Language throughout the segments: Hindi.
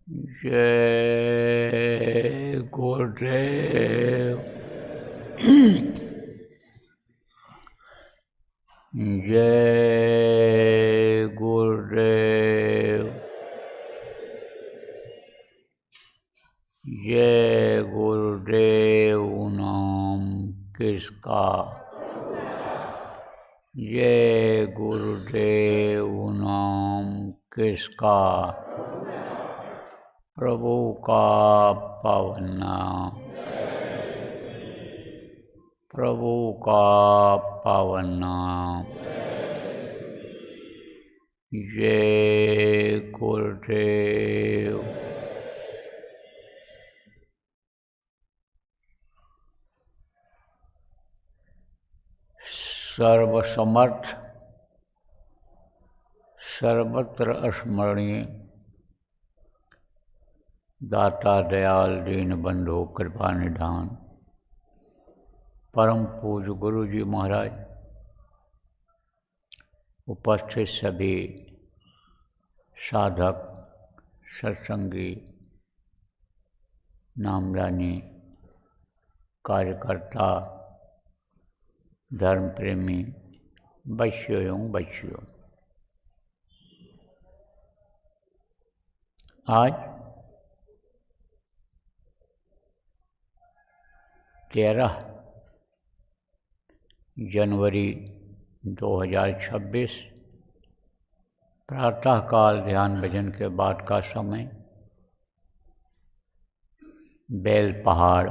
जय गुरुदेव। जय गुरुदेव। जय गुरुदेव नाम किसका। जय गुरुदेव नाम किसका। प्रभु का पावन नाम। प्रभु का पावन नाम। जय गुरुदेव। सर्वसमर्थ सर्वत्र स्मरणीय दाता दयाल दीन बंधु कृपा निधान परम पूज्य गुरु जी महाराज, उपस्थित सभी साधक सत्संगी नामदानी कार्यकर्ता धर्म प्रेमी बच्चों एवं बच्चियों, आज 13 जनवरी 2026 प्रातःकाल ध्यान भजन के बाद का समय। बेल पहाड़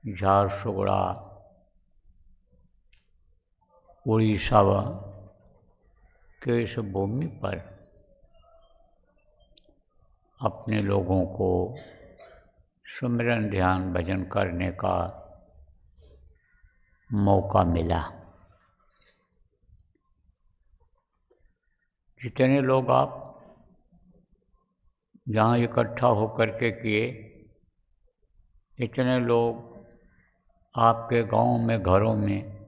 झारसुगुड़ा उड़ीसा के इस भूमि पर अपने लोगों को सुमिरन ध्यान भजन करने का मौका मिला। जितने लोग आप यहाँ इकट्ठा होकर के किए, इतने लोग आपके गांव में घरों में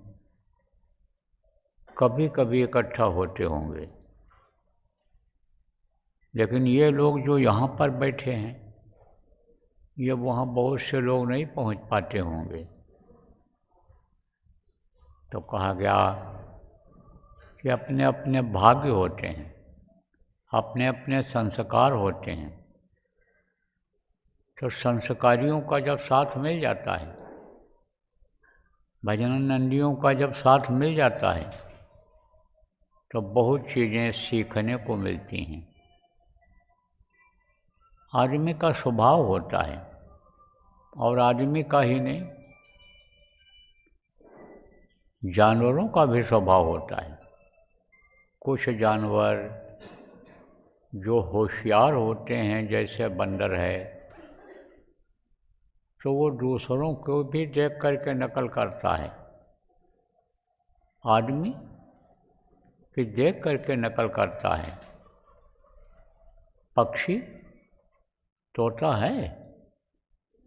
कभी कभी इकट्ठा होते होंगे, लेकिन ये लोग जो यहाँ पर बैठे हैं, ये वहाँ बहुत से लोग नहीं पहुँच पाते होंगे। तो कहा गया कि अपने अपने भाग्य होते हैं, अपने अपने संस्कार होते हैं। तो संस्कारियों का जब साथ मिल जाता है, भजनानंदियों का जब साथ मिल जाता है, तो बहुत चीज़ें सीखने को मिलती हैं। आदमी का स्वभाव होता है, और आदमी का ही नहीं, जानवरों का भी स्वभाव होता है। कुछ जानवर जो होशियार होते हैं, जैसे बंदर है, तो वो दूसरों को भी देख करके नकल करता है। आदमी भी देख करके नकल करता है। पक्षी तोता है,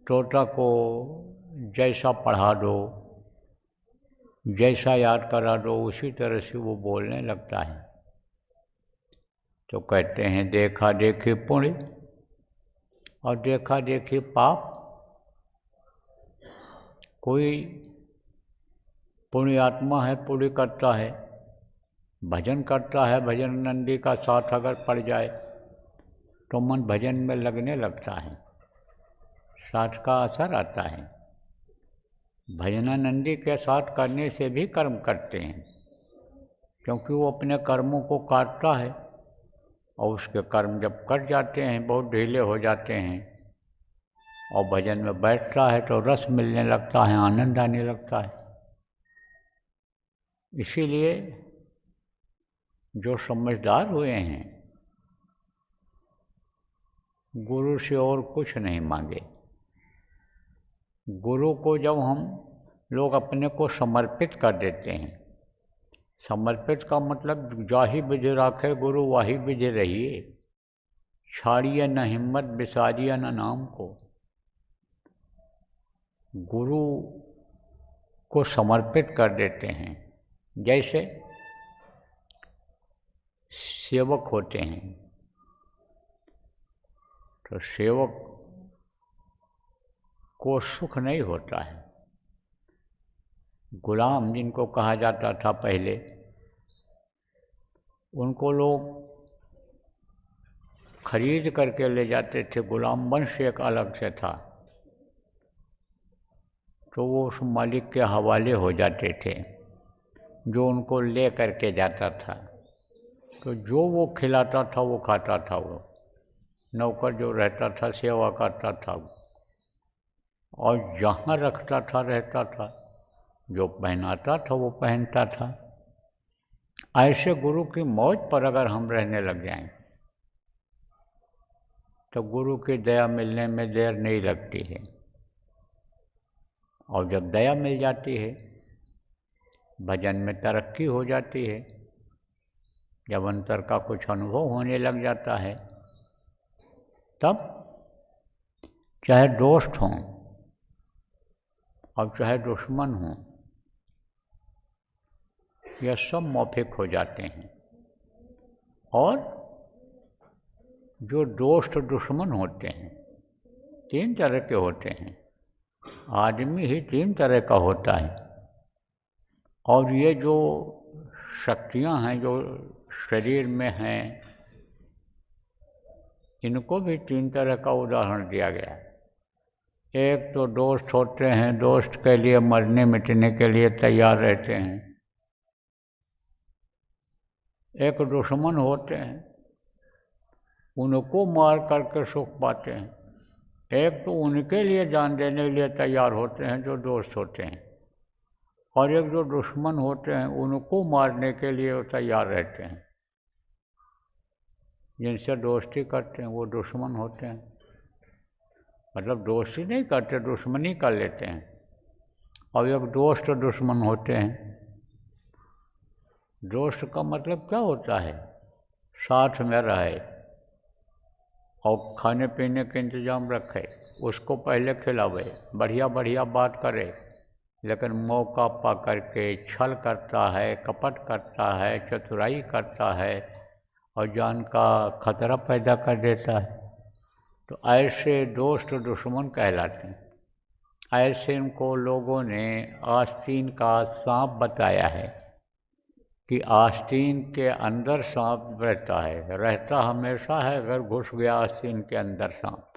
तोता को जैसा पढ़ा दो, जैसा याद करा दो, उसी तरह से वो बोलने लगता है। तो कहते हैं देखा देखी पुण्य और देखा देखी पाप। कोई पुण्य आत्मा है, पुण्य करता है, भजन करता है, भजन नंदी का साथ अगर पड़ जाए तो मन भजन में लगने लगता है, साथ का असर आता है। भजनानंदी के साथ करने से भी कर्म करते हैं, क्योंकि वो अपने कर्मों को काटता है, और उसके कर्म जब कट जाते हैं, बहुत ढीले हो जाते हैं, और भजन में बैठता है तो रस मिलने लगता है, आनंद आने लगता है। इसीलिए जो समझदार हुए हैं, गुरु से और कुछ नहीं मांगे। गुरु को जब हम लोग अपने को समर्पित कर देते हैं, समर्पित का मतलब जाहि बिध राखे गुरु वाही बिध रहिए, छाड़िए न हिम्मत बिसारिए न नाम को। गुरु को समर्पित कर देते हैं। जैसे सेवक होते हैं, तो सेवक को सुख नहीं होता है। गुलाम जिनको कहा जाता था पहले, उनको लोग खरीद करके ले जाते थे। गुलाम वंश एक अलग से था, तो वो उस मालिक के हवाले हो जाते थे जो उनको ले करके जाता था। तो जो वो खिलाता था वो खाता था। वो नौकर जो रहता था सेवा करता था, और जहाँ रखता था रहता था, जो पहनाता था वो पहनता था। ऐसे गुरु की मौज पर अगर हम रहने लग जाएं तो गुरु की दया मिलने में देर नहीं लगती है। और जब दया मिल जाती है, भजन में तरक्की हो जाती है, जब अंतर का कुछ अनुभव होने लग जाता है, तब चाहे दोस्त हों और चाहे दुश्मन हों, यह सब मौफिक हो जाते हैं। और जो दोस्त दुश्मन होते हैं, तीन तरह के होते हैं। आदमी ही तीन तरह का होता है। और ये जो शक्तियाँ हैं जो शरीर में हैं, इनको भी तीन तरह का उदाहरण दिया गया है। एक तो दोस्त होते हैं, दोस्त के लिए मरने मिटने के लिए तैयार रहते हैं। एक दुश्मन होते हैं, उनको मार करके सुख पाते हैं। एक तो उनके लिए जान देने के लिए तैयार होते हैं जो दोस्त होते हैं, और एक जो दुश्मन होते हैं उनको मारने के लिए वो तैयार रहते हैं। जिनसे दोस्ती करते हैं वो दुश्मन होते हैं। मतलब दोस्ती नहीं करते, दुश्मनी कर लेते हैं। और एक दोस्त दुश्मन होते हैं। दोस्त का मतलब क्या होता है? साथ में रहे और खाने पीने के इंतजाम रखे, उसको पहले खिलावे, बढ़िया बढ़िया बात करे, लेकिन मौका पा करके छल करता है, कपट करता है, चतुराई करता है और जान का खतरा पैदा कर देता है। तो ऐसे दोस्त दुश्मन कहलाते हैं। ऐसे इनको लोगों ने आस्तीन का सांप बताया है कि आस्तीन के अंदर सांप रहता है, रहता हमेशा है, अगर घुस गया आस्तीन के अंदर सांप,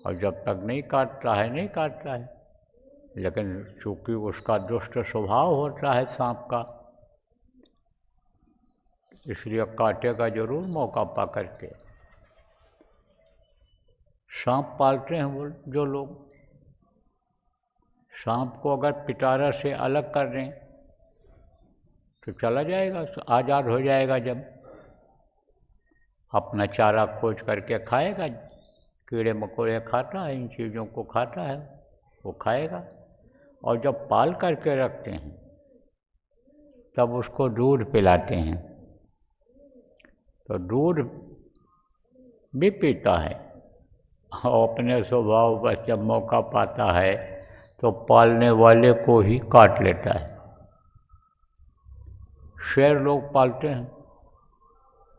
और जब तक नहीं काटता है नहीं काटता है। लेकिन चूँकि उसका दुष्ट स्वभाव होता है सांप का, इसलिए काटेगा जरूर मौका पा करके। सांप पालते हैं वो जो लोग, सांप को अगर पिटारा से अलग कर दें तो चला जाएगा, तो आज़ाद हो जाएगा। जब अपना चारा खोज करके खाएगा, कीड़े मकोड़े खाता है, इन चीज़ों को खाता है, वो खाएगा। और जब पाल करके रखते हैं तब उसको दूध पिलाते हैं, तो दूध भी पीता है। और अपने स्वभाव बस जब मौका पाता है तो पालने वाले को ही काट लेता है। शेर लोग पालते हैं,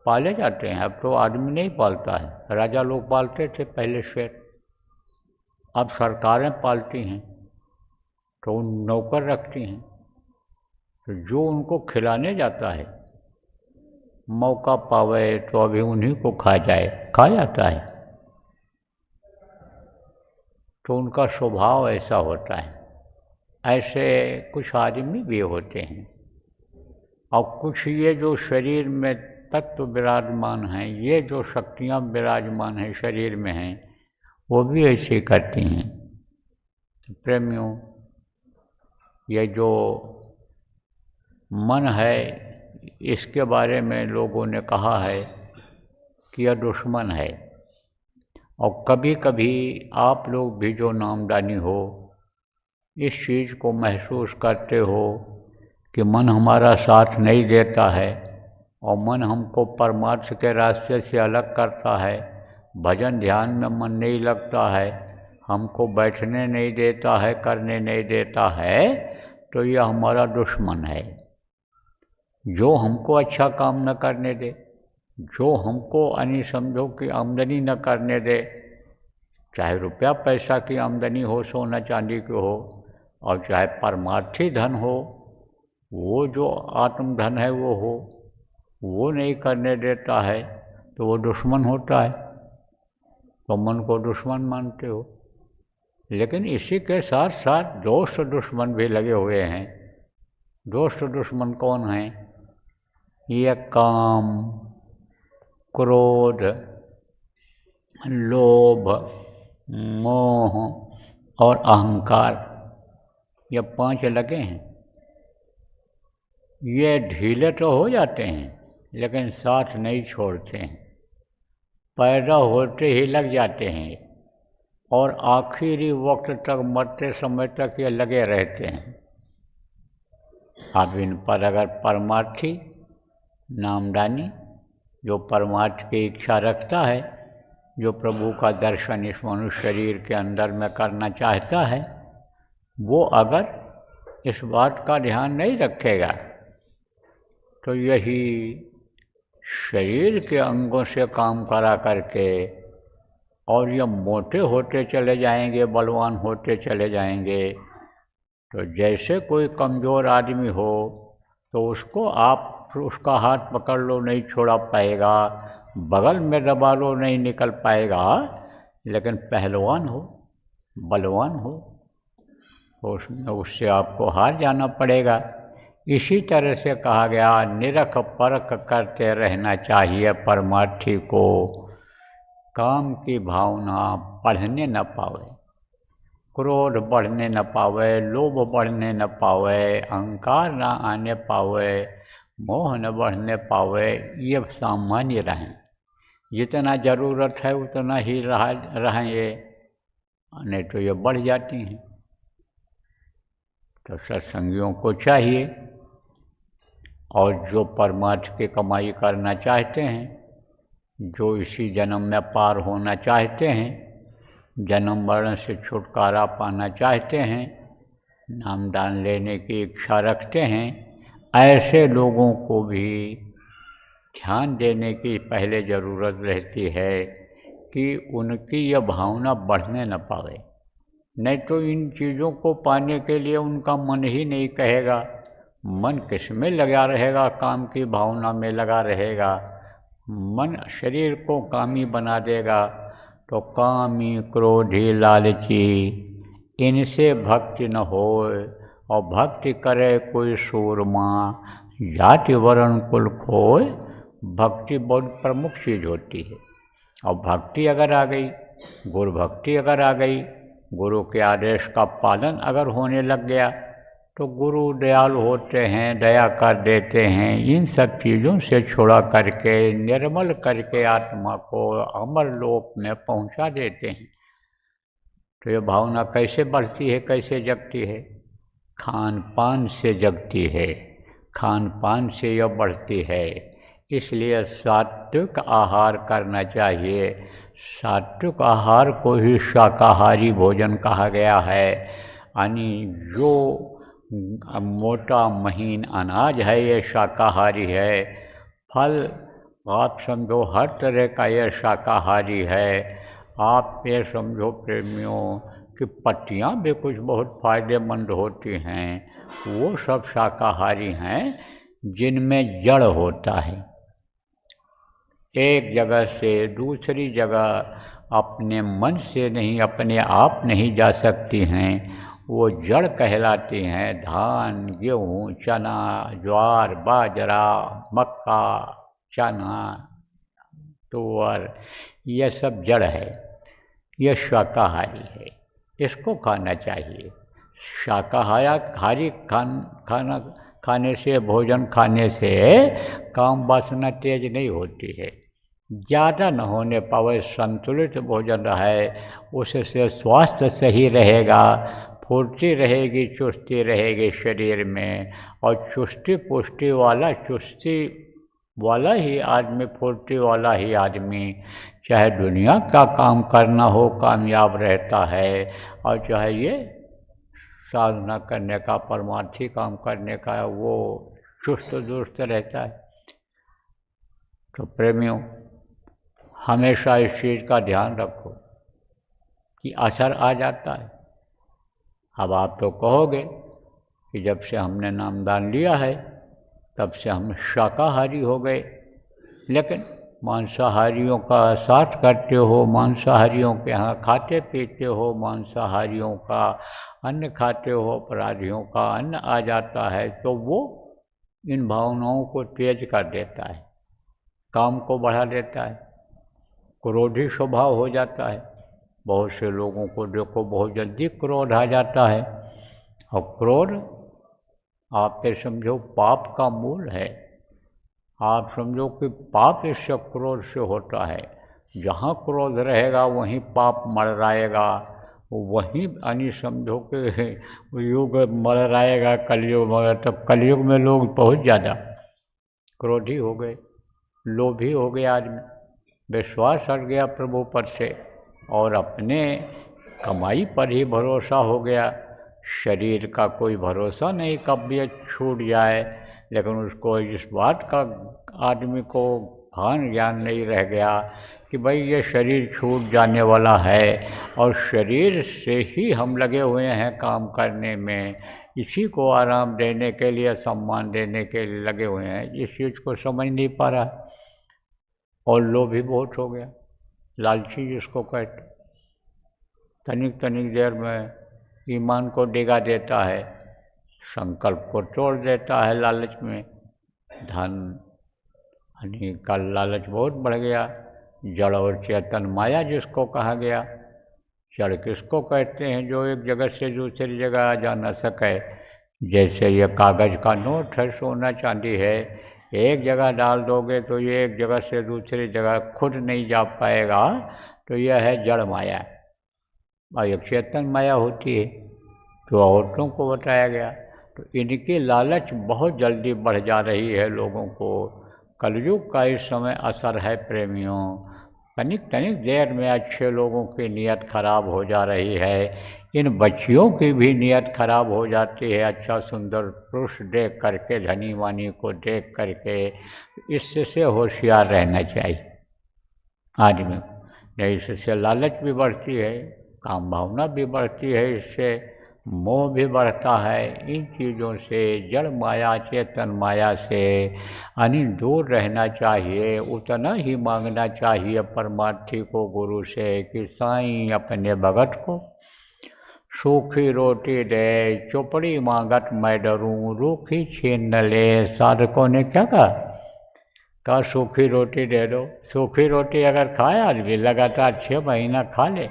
पाले जाते हैं। अब तो आदमी नहीं पालता है। राजा लोग पालते थे पहले शेर, अब सरकारें पालती हैं, तो उन नौकर रखती हैं। तो जो उनको खिलाने जाता है, मौका पावे तो अभी उन्हीं को खा जाता है। तो उनका स्वभाव ऐसा होता है। ऐसे कुछ आदमी भी होते हैं। और कुछ ये जो शरीर में तत्व विराजमान हैं, ये जो शक्तियाँ विराजमान हैं शरीर में हैं, वो भी ऐसे करती हैं। प्रेमियों, ये जो मन है, इसके बारे में लोगों ने कहा है कि यह दुश्मन है। और कभी कभी आप लोग भी जो नामदानी हो, इस चीज़ को महसूस करते हो कि मन हमारा साथ नहीं देता है और मन हमको परमार्थ के रास्ते से अलग करता है, भजन ध्यान में मन नहीं लगता है, हमको बैठने नहीं देता है, करने नहीं देता है, तो यह हमारा दुश्मन है जो हमको अच्छा काम न करने दे। जो हमको यानी समझो कि आमदनी न करने दे, चाहे रुपया पैसा की आमदनी हो, सोना चांदी की हो, और चाहे परमार्थी धन हो, वो जो आत्म धन है वो नहीं करने देता है तो वो दुश्मन होता है। तो मन को दुश्मन मानते हो, लेकिन इसी के साथ साथ दोस्त दुश्मन भी लगे हुए हैं। दोस्त दुश्मन कौन हैं? ये काम, क्रोध, लोभ, मोह और अहंकार, ये 5 लगे हैं। ये ढीले तो हो जाते हैं लेकिन साथ नहीं छोड़ते हैं, पैदा होते ही लग जाते हैं और आखिरी वक्त तक, मरते समय तक ये लगे रहते हैं। अब इन पर अगर परमार्थी नामदानी, जो परमार्थ की इच्छा रखता है, जो प्रभु का दर्शन इस मनुष्य शरीर के अंदर में करना चाहता है, वो अगर इस बात का ध्यान नहीं रखेगा तो यही शरीर के अंगों से काम करा करके और ये मोटे होते चले जाएंगे, बलवान होते चले जाएंगे। तो जैसे कोई कमज़ोर आदमी हो तो उसको आप उसका हाथ पकड़ लो नहीं छोड़ा पाएगा, बगल में दबा लो नहीं निकल पाएगा, लेकिन पहलवान हो, बलवान हो तो उसमें उससे आपको हार जाना पड़ेगा। इसी तरह से कहा गया, निरख परख करते रहना चाहिए परमार्थी को, काम की भावना बढ़ने न पावे, क्रोध बढ़ने न पावे, लोभ बढ़ने न पावे, अहंकार न आने पावे, मोह न बढ़ने पावे। ये सामान्य रहें, जितना ज़रूरत है उतना ही रहें ये, नहीं तो ये बढ़ जाती हैं। तो सत्संगियों को चाहिए, और जो परमार्थ की कमाई करना चाहते हैं, जो इसी जन्म में पार होना चाहते हैं, जन्म मरण से छुटकारा पाना चाहते हैं, नामदान लेने की इच्छा रखते हैं, ऐसे लोगों को भी ध्यान देने की पहले ज़रूरत रहती है कि उनकी यह भावना बढ़ने न पावे। नहीं तो इन चीज़ों को पाने के लिए उनका मन ही नहीं कहेगा, मन किस में लगा रहेगा? काम की भावना में लगा रहेगा। मन शरीर को कामी बना देगा, तो कामी क्रोधी लालची इनसे भक्ति न होए, और भक्ति करे कोई सूरमा, जाति वर्ण कुल खोए। भक्ति बहुत प्रमुख चीज़ होती है, और भक्ति अगर आ गई, गुरु भक्ति अगर आ गई, गुरु के आदेश का पालन अगर होने लग गया, तो गुरु दयालु होते हैं, दया कर देते हैं, इन सब चीज़ों से छुड़ा करके निर्मल करके आत्मा को अमर लोक में पहुंचा देते हैं। तो ये भावना कैसे बढ़ती है, कैसे जगती है? खान पान से जगती है, खान पान से यह बढ़ती है। इसलिए सात्विक आहार करना चाहिए। सात्विक आहार को ही शाकाहारी भोजन कहा गया है, यानी जो मोटा महीन अनाज है ये शाकाहारी है। फल आप समझो हर तरह का ये शाकाहारी है। आप ये समझो प्रेमियों कि पत्तियाँ भी कुछ बहुत फ़ायदेमंद होती हैं, वो सब शाकाहारी हैं जिनमें जड़ होता है। एक जगह से दूसरी जगह अपने मन से नहीं, अपने आप नहीं जा सकती हैं, वो जड़ कहलाती हैं। धान, गेहूँ, चना, ज्वार, बाजरा, मक्का, चना, तुअर, ये सब जड़ है, ये शाकाहारी है, इसको खाना चाहिए। शाकाहारी खाने से, भोजन खाने से काम वासना तेज नहीं होती है, ज़्यादा न होने पावे, संतुलित भोजन रहे, उससे स्वास्थ्य सही रहेगा, फुर्ती रहेगी, चुस्ती रहेगी शरीर में। और चुस्ती पुष्टि वाला, चुस्ती वाला ही आदमी, फुर्ती वाला ही आदमी चाहे दुनिया का काम करना हो कामयाब रहता है, और चाहे ये साधना करने का, परमार्थी काम करने का, वो चुस्त दुरुस्त रहता है। तो प्रेमियों, हमेशा इस चीज़ का ध्यान रखो कि असर आ जाता है। अब आप तो कहोगे कि जब से हमने नामदान लिया है तब से हम शाकाहारी हो गए, लेकिन मांसाहारियों का साथ करते हो, मांसाहारियों के यहाँ खाते पीते हो, मांसाहारियों का अन्न खाते हो, अपराधियों का अन्न आ जाता है तो वो इन भावनाओं को तेज कर देता है, काम को बढ़ा देता है, क्रोधी स्वभाव हो जाता है। बहुत से लोगों को देखो बहुत जल्दी क्रोध आ जाता है, और क्रोध आप ये समझो पाप का मूल है। आप समझो कि पाप इससे क्रोध से होता है। जहाँ क्रोध रहेगा वहीं पाप मरराएगा, वहीं यानी समझो कि युग मरराएगा, कलयुग मर। तब कलयुग में लोग बहुत ज़्यादा क्रोधी हो गए, लोभी हो गया आदमी, विश्वास हट गया प्रभु पर से और अपने कमाई पर ही भरोसा हो गया। शरीर का कोई भरोसा नहीं कब भी छूट जाए, लेकिन उसको इस बात का आदमी को भान ज्ञान नहीं रह गया कि भाई ये शरीर छूट जाने वाला है और शरीर से ही हम लगे हुए हैं काम करने में, इसी को आराम देने के लिए, सम्मान देने के लिए लगे हुए हैं। इस चीज़ को समझ नहीं पा रहा और लोभी बहुत हो गया, लालची जिसको कहते, तनिक तनिक देर में ईमान को डिगा देता है, संकल्प को तोड़ देता है लालच में। धन यानी का लालच बहुत बढ़ गया। जड़ और चेतन माया जिसको कहा गया। जड़ किसको कहते हैं? जो एक जगह से दूसरी जगह जा न सके। जैसे ये कागज़ का नोट है, सोना चांदी है, एक जगह डाल दोगे तो ये एक जगह से दूसरी जगह खुद नहीं जा पाएगा, तो यह है जड़ माया। और एक चेतन माया होती है जो औरतों को बताया गया। तो इनकी लालच बहुत जल्दी बढ़ जा रही है लोगों को। कलयुग का इस समय असर है प्रेमियों। तनिक तनिक देर में अच्छे लोगों की नीयत खराब हो जा रही है, इन बच्चियों की भी नीयत खराब हो जाती है। अच्छा सुंदर पुरुष देख करके, धनी वानी को देख करके, इससे होशियार रहना चाहिए आदमी को। इससे लालच भी बढ़ती है, काम भावना भी बढ़ती है, इससे मोह भी बढ़ता है। इन चीज़ों से, जड़ माया चेतन माया से यानी दूर रहना चाहिए। उतना ही मांगना चाहिए परमार्थी को गुरु से कि साईं अपने भगत को सूखी रोटी दे, चौपड़ी मांगत मैं डरूं, रूखी छीन न ले। साधकों ने क्या कहा सूखी रोटी दे दो। सूखी रोटी अगर खाए आदमी लगातार 6 महीना खा ले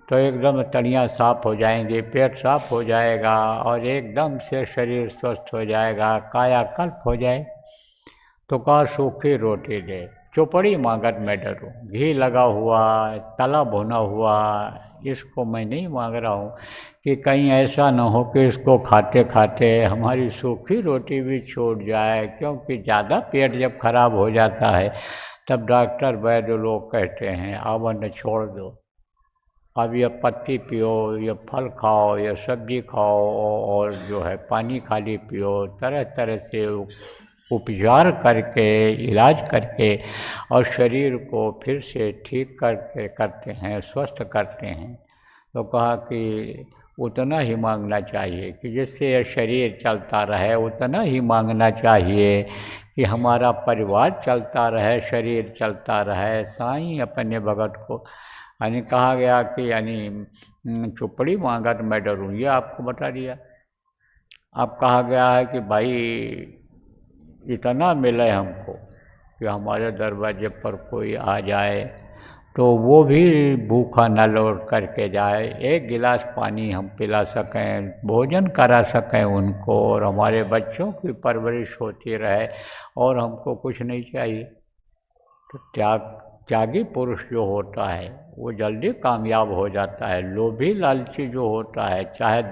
तो एकदम तड़ियाँ साफ हो जाएंगी, पेट साफ हो जाएगा और एकदम से शरीर स्वस्थ हो जाएगा, कायाकल्प हो जाए। तो कहा सूखी रोटी दे, चौपड़ी मांगत मैं डरूं। घी लगा हुआ, तला भुना हुआ, इसको मैं नहीं मांग रहा हूँ कि कहीं ऐसा न हो कि इसको खाते खाते हमारी सूखी रोटी भी छूट जाए। क्योंकि ज़्यादा पेट जब खराब हो जाता है तब डॉक्टर वैद्य लोग कहते हैं अब अन्न छोड़ दो, अब ये पत्ती पियो, ये फल खाओ, ये सब्जी खाओ और जो है पानी खाली पियो। तरह तरह से उपचार करके, इलाज करके और शरीर को फिर से ठीक करते हैं, स्वस्थ करते हैं। तो कहा कि उतना ही मांगना चाहिए कि जिससे यह शरीर चलता रहे, उतना ही मांगना चाहिए कि हमारा परिवार चलता रहे, शरीर चलता रहे। साईं अपने भगत को यानी कहा गया कि यानी चौपड़ी मांगत मैं डरूं, ये आपको बता दिया। अब कहा गया है कि भाई इतना मिले हमको कि हमारे दरवाजे पर कोई आ जाए तो वो भी भूखा न लौट करके जाए, एक गिलास पानी हम पिला सकें, भोजन करा सकें उनको, और हमारे बच्चों की परवरिश होती रहे और हमको कुछ नहीं चाहिए। तो त्यागी पुरुष जो होता है वो जल्दी कामयाब हो जाता है। लोभी लालची जो होता है, चाहे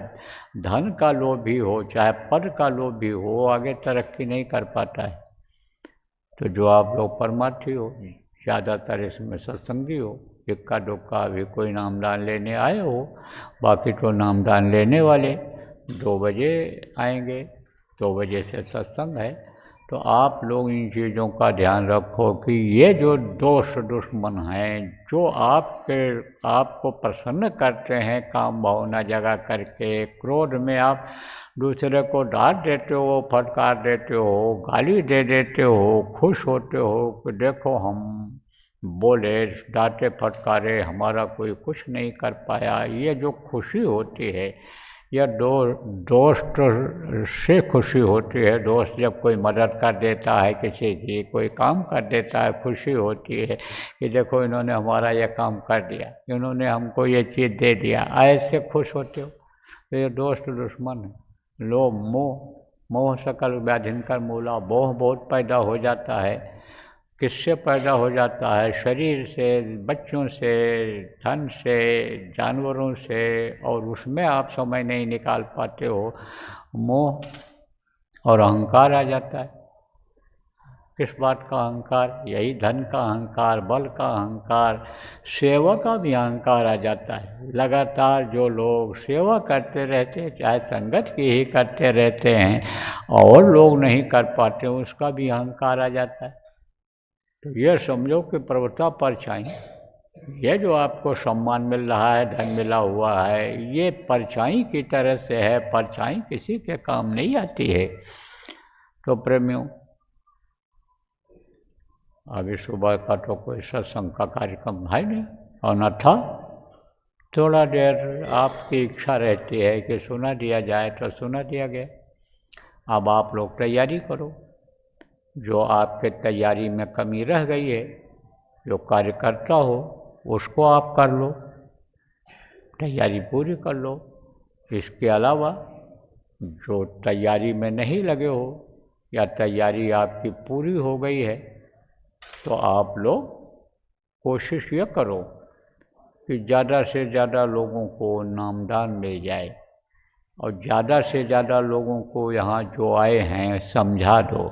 धन का लोभी हो, चाहे पद का लोभी हो, आगे तरक्की नहीं कर पाता है। तो जो आप लोग परमार्थी हो, ज़्यादातर इसमें सत्संगी हो, इक्का दुक्का अभी कोई नामदान लेने आए हो, बाकी तो नामदान लेने वाले 2 बजे आएंगे। 2 बजे से सत्संग है, तो आप लोग इन चीज़ों का ध्यान रखो कि ये जो दोस्त दुश्मन हैं जो आपको प्रसन्न करते हैं काम भावना जगा करके, क्रोध में आप दूसरे को डांट देते हो, फटकार देते हो, गाली दे देते हो, खुश होते हो कि देखो हम बोले, डांटे फटकारे, हमारा कोई कुछ नहीं कर पाया, ये जो खुशी होती है यह दोस्त से खुशी होती है। दोस्त जब कोई मदद कर देता है किसी की, कोई काम कर देता है, खुशी होती है कि देखो इन्होंने हमारा यह काम कर दिया, इन्होंने हमको ये चीज़ दे दिया, ऐसे खुश होते हो। तो ये दोस्त दुश्मन है। लोभ मोह सकल व्याधिनकर मूला, मोह बहुत पैदा हो जाता है। किससे पैदा हो जाता है? शरीर से, बच्चों से, धन से, जानवरों से, और उसमें आप समय नहीं निकाल पाते हो, मोह और अहंकार आ जाता है। किस बात का अहंकार? यही धन का अहंकार, बल का अहंकार, सेवा का भी अहंकार आ जाता है। लगातार जो लोग सेवा करते रहते हैं, चाहे संगत की ही करते रहते हैं, और लोग नहीं कर पाते, उसका भी अहंकार आ जाता है। तो यह समझो कि प्रवृत्ता परछाई, यह जो आपको सम्मान मिल रहा है, धन मिला हुआ है, ये परछाई की तरह से है, परछाई किसी के काम नहीं आती है। तो प्रेमियों, अभी सुबह का तो कोई सत्संग का कार्यक्रम है नहीं, और न था। थोड़ा देर आपकी इच्छा रहती है कि सुना दिया जाए तो सुना दिया गया। अब आप लोग तैयारी करो। जो आपके तैयारी में कमी रह गई है, जो कार्य करता हो उसको आप कर लो, तैयारी पूरी कर लो। इसके अलावा जो तैयारी में नहीं लगे हो या तैयारी आपकी पूरी हो गई है, तो आप लोग कोशिश ये करो कि ज़्यादा से ज़्यादा लोगों को नामदान मिल जाए, और ज़्यादा से ज़्यादा लोगों को यहाँ जो आए हैं समझा दो।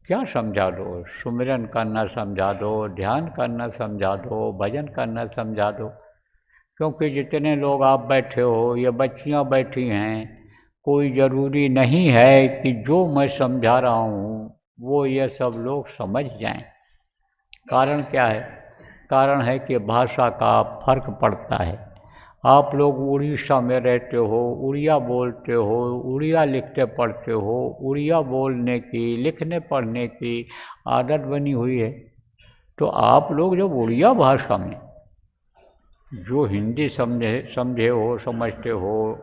क्या समझा दो? सुमिरन करना समझा दो, ध्यान करना समझा दो, भजन करना समझा दो। क्योंकि जितने लोग आप बैठे हो, ये बच्चियाँ बैठी हैं, कोई ज़रूरी नहीं है कि जो मैं समझा रहा हूँ वो ये सब लोग समझ जाएं। कारण क्या है? कारण है कि भाषा का फर्क पड़ता है। आप लोग उड़ीसा में रहते हो, उड़िया बोलते हो, उड़िया लिखते पढ़ते हो, उड़िया बोलने की, लिखने पढ़ने की आदत बनी हुई है। तो आप लोग जब उड़िया भाषा में जो हिंदी समझे हो, समझते हो,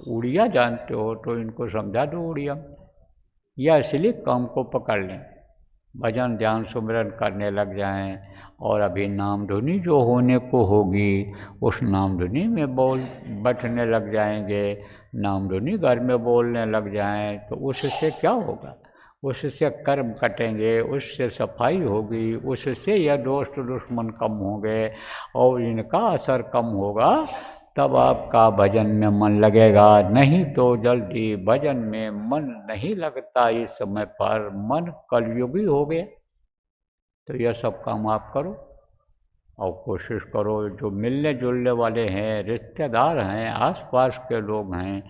उड़िया जानते हो, तो इनको समझा दो उड़िया, या इसलिए काम को पकड़ लें, भजन ध्यान सुमिरन करने लग जाएं, और अभी नाम धुनी जो होने को होगी उस नाम धुनी में बैठने लग जाएंगे, नाम धुनी घर में बोलने लग जाएं, तो उससे क्या होगा? उससे कर्म कटेंगे, उससे सफाई होगी, उससे यह दोस्त दुश्मन कम होंगे, और इनका असर कम होगा, तब आपका भजन में मन लगेगा। नहीं तो जल्दी भजन में मन नहीं लगता। इस समय पर मन कलयुगी हो गया। तो यह सब काम आप करो, और कोशिश करो जो मिलने जुलने वाले हैं, रिश्तेदार हैं, आसपास के लोग हैं,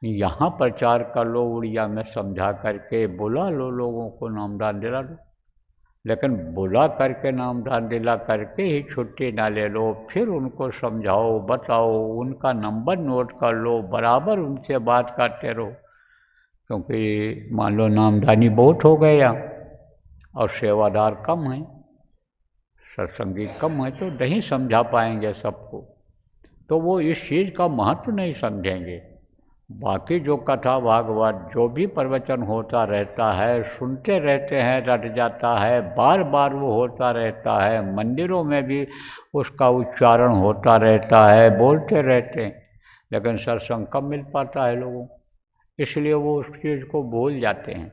यहाँ प्रचार कर लो, उड़िया में समझा करके बुला लो, लोगों को नामदान दिला लो। लेकिन बुला करके नामदान दिला करके ही छुट्टी ना ले लो, फिर उनको समझाओ, बताओ, उनका नंबर नोट कर लो, बराबर उनसे बात करते रहो। क्योंकि मान लो नामदानी बहुत हो गया और सेवादार कम हैं, सत्संगी कम है, तो नहीं समझा पाएंगे सबको, तो वो इस चीज़ का महत्व नहीं समझेंगे। बाकी जो कथा भागवत जो भी प्रवचन होता रहता है, सुनते रहते हैं, रट जाता है, बार बार वो होता रहता है, मंदिरों में भी उसका उच्चारण होता रहता है, बोलते रहते हैं, लेकिन सत्संग कम मिल पाता है लोगों को, इसलिए वो उस चीज़ को भूल जाते हैं,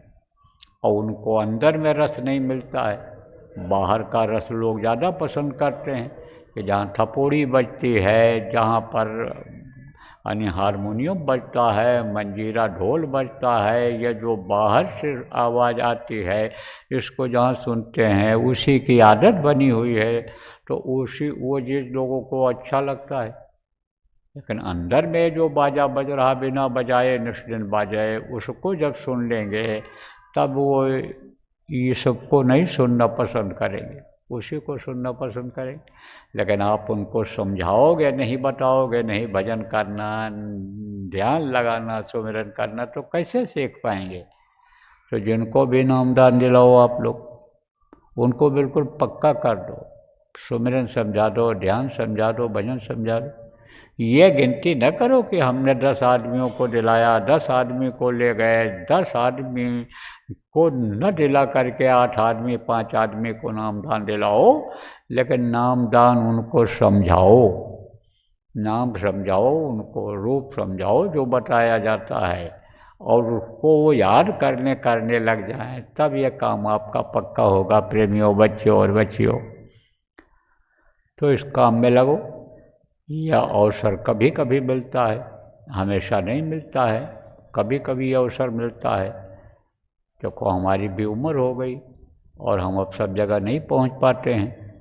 और उनको अंदर में रस नहीं मिलता है। बाहर का रस लोग ज़्यादा पसंद करते हैं, कि जहाँ थपोड़ी बजती है, जहाँ पर यानी हारमोनियम बजता है, मंजीरा ढोल बजता है, ये जो बाहर से आवाज़ आती है, इसको जहाँ सुनते हैं उसी की आदत बनी हुई है, तो वो चीज़ लोगों को अच्छा लगता है। लेकिन अंदर में जो बाजा बज रहा बिना बजाए निष्दिन बाजाए, उसको जब सुन लेंगे तब वो ये सबको नहीं सुनना पसंद करेंगे, उसी को सुनना पसंद करेंगे। लेकिन आप उनको समझाओगे, नहीं बताओगे, नहीं भजन करना, ध्यान लगाना, सुमिरन करना, तो कैसे सीख पाएंगे। तो जिनको भी नामदान दिलाओ आप लोग, उनको बिल्कुल पक्का कर दो, सुमिरन समझा दो, ध्यान समझा दो, भजन समझा दो। ये गिनती न करो कि हमने 10 आदमियों को दिलाया, 10 आदमी को ले गए, 10 आदमी को न दिला करके 8 आदमी 5 आदमी को नामदान दिलाओ, लेकिन नामदान उनको समझाओ, नाम समझाओ, उनको रूप समझाओ जो बताया जाता है, और उसको वो याद करने लग जाएं, तब ये काम आपका पक्का होगा प्रेमियों, बच्चों और बच्चियों। तो इस काम में लगो। यह अवसर कभी कभी मिलता है, हमेशा नहीं मिलता है, कभी कभी ये अवसर मिलता है। क्योंकि हमारी भी उम्र हो गई और हम अब सब जगह नहीं पहुंच पाते हैं।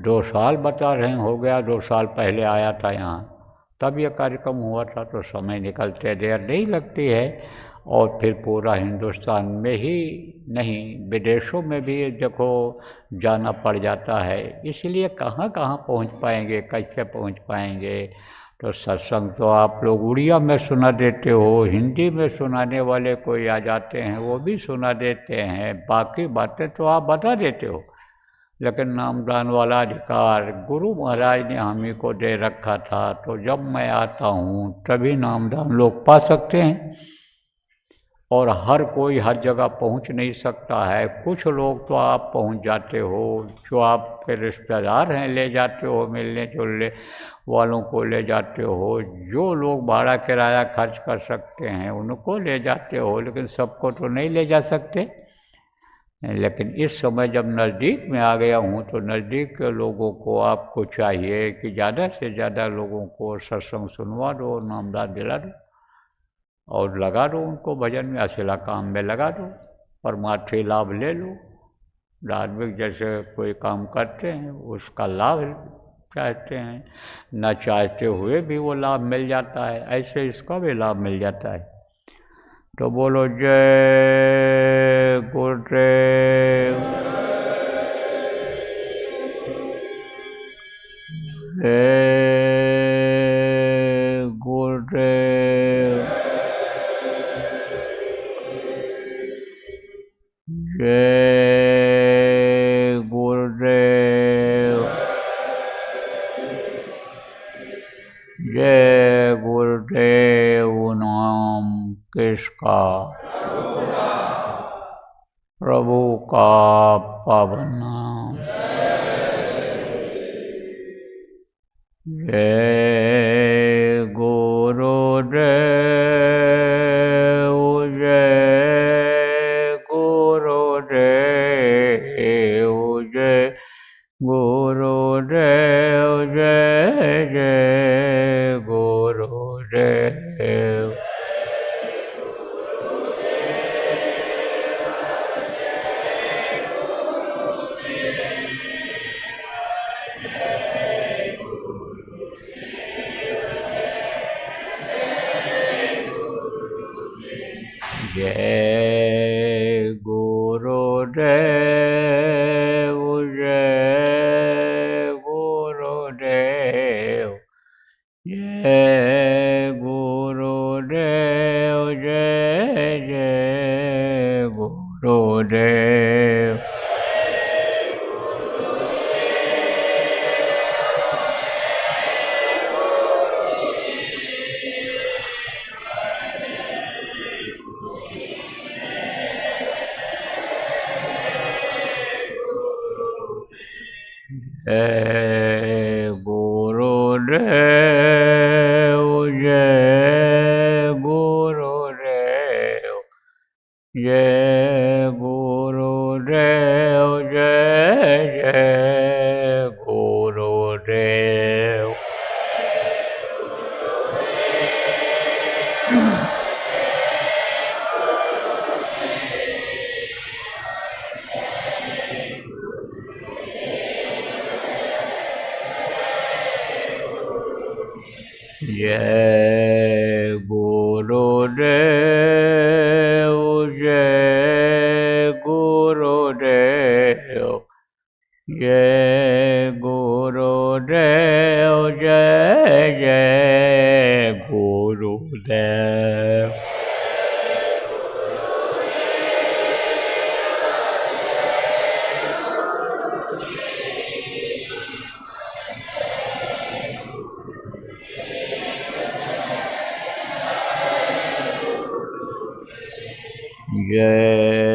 2 साल बता रहे हैं हो गया, 2 साल पहले आया था यहाँ, तब यह कार्यक्रम हुआ था। तो समय निकलते देर नहीं लगती है, और फिर पूरा हिंदुस्तान में ही नहीं, विदेशों में भी देखो जाना पड़ जाता है। इसलिए कहाँ कहाँ पहुँच पाएंगे, कैसे पहुँच पाएंगे। तो सत्संग तो आप लोग उड़िया में सुना देते हो, हिंदी में सुनाने वाले कोई आ जाते हैं वो भी सुना देते हैं, बाकी बातें तो आप बता देते हो। लेकिन नामदान वाला अधिकार गुरु महाराज ने हम ही को दे रखा था, तो जब मैं आता हूँ तभी नामदान लोग पा सकते हैं। और हर कोई हर जगह पहुंच नहीं सकता है। कुछ लोग तो आप पहुंच जाते हो, जो आपके रिश्तेदार हैं ले जाते हो, मिलने जुलने वालों को ले जाते हो, जो लोग भाड़ा किराया खर्च कर सकते हैं उनको ले जाते हो, लेकिन सबको तो नहीं ले जा सकते। लेकिन इस समय जब नज़दीक में आ गया हूँ, तो नज़दीक के लोगों को आपको चाहिए कि ज़्यादा से ज़्यादा लोगों को सत्संग सुनवा दो, नामदान दिला दो, और लगा दो उनको भजन में, असेला काम में लगा दो, परमार्थी लाभ ले लो। धार्मिक जैसे कोई काम करते हैं उसका लाभ चाहते हैं, न चाहते हुए भी वो लाभ मिल जाता है, ऐसे इसका भी लाभ मिल जाता है। तो बोलो जय गुरुदेव, जय गुरुदेव, जय गुरुदेव, जय गुरुदेव। नाम किसका? प्रभु का पावन नाम। जय गुरुदेव, जय गुरुदेव, जय गुरुदेव, जय जय गुरुदेव। जय गुरुदेव, जय गुरुदेव, जय गुरुदेव, जय जय गुरुदेव। जय गुरुदेव, जय गुरुदेव, जय गुरुदेव, जय जय गुरुदेव। जय गुरुदेव, जय जय गुरुदेव, जय जय गुरुदेव। जय